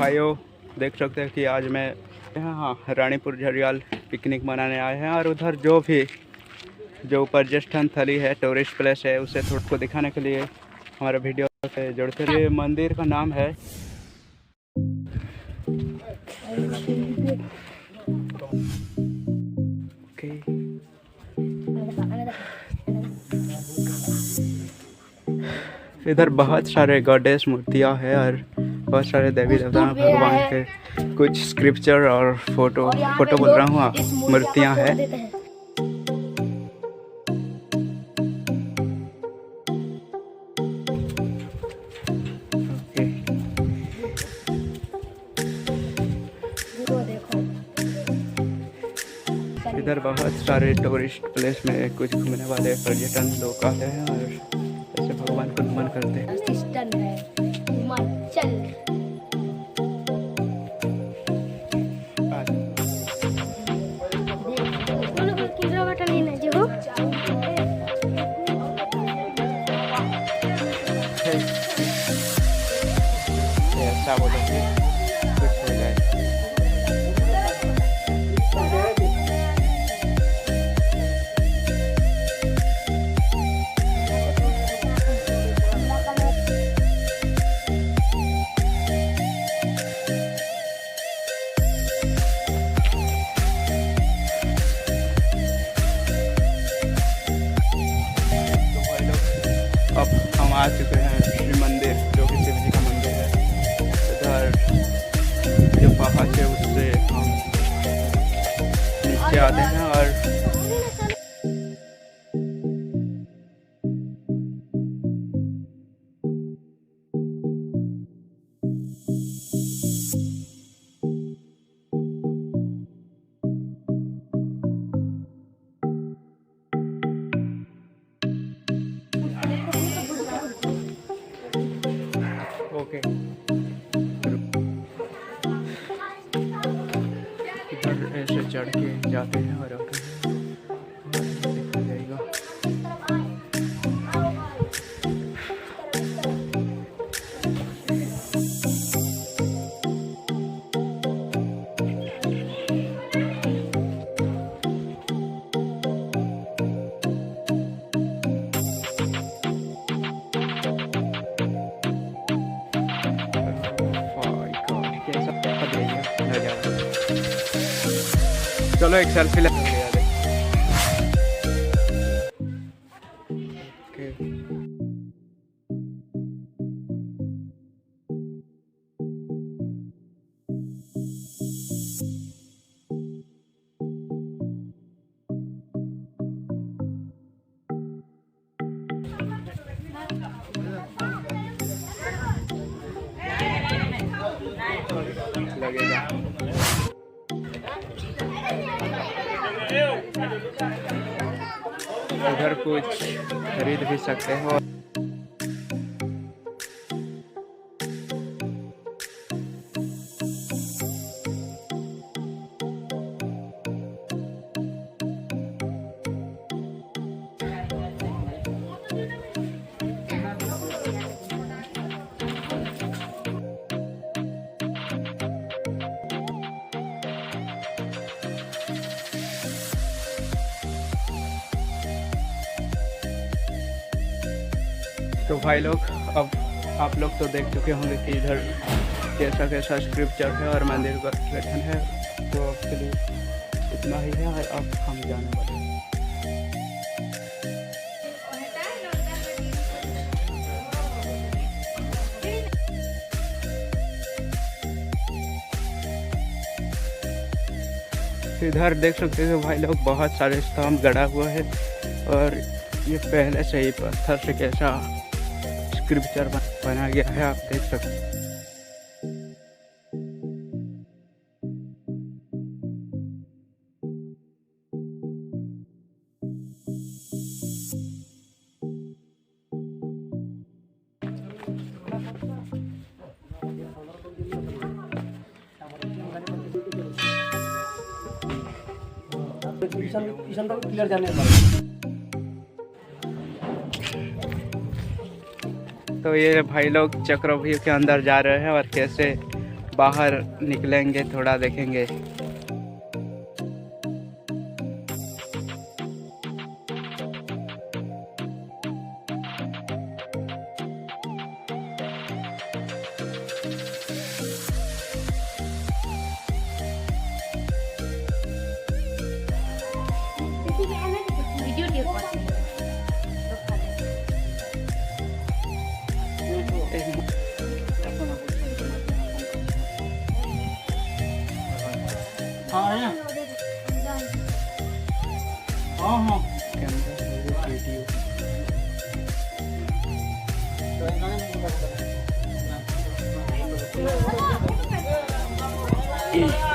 भाइयों देख सकते हैं कि आज मैं यहाँ रानीपुर झरियाल पिकनिक मनाने आए हैं और उधर जो पर्यटन स्थली है, टूरिस्ट प्लेस है, उसे थोड़ा को दिखाने के लिए हमारे वीडियो से जुड़ते हैं। ये मंदिर का नाम है इधर बहुत सारे गॉडेस मूर्तियाँ हैं और बहुत सारे देवी देवता भगवान के कुछ स्क्रिप्चर और फोटो बोल रहा हूँ, मूर्तियाँ हैं। इधर बहुत सारे टूरिस्ट प्लेस में कुछ घूमने वाले पर्यटन लोग आते हैं और ऐसे भगवान को नमन करते हैं। ऐसा बोलो कि कुछ हो जाए। अब हम आ चुके हैं शिव मंदिर, जो कि शिव जी का मंदिर है। इधर जो पहाड़ है उससे हम नीचे आते हैं और ओके इधर ऐसे चढ़ के जाते हैं और आते हैं, देखा जाएगा। चलो एक सेल्फी ले। लगेगा उधर कुछ खरीद भी सकते हो। तो भाई लोग, अब आप लोग तो देख चुके होंगे कि इधर कैसा कैसा स्क्रिप्चर है और मंदिर का गठन है। तो अब के लिए इतना ही है और अब हम जाने वाले हैं। इधर देख सकते हैं भाई लोग, बहुत सारे स्तंभ गड़ा हुआ है और ये पहले से ही पत्थर से कैसा स्क्रिप्चर बना गया है, आप देख सकते हैं। क्लियर जाने तो ये भाई लोग चक्रव्यूह के अंदर जा रहे हैं और कैसे बाहर निकलेंगे, थोड़ा देखेंगे। वीडियो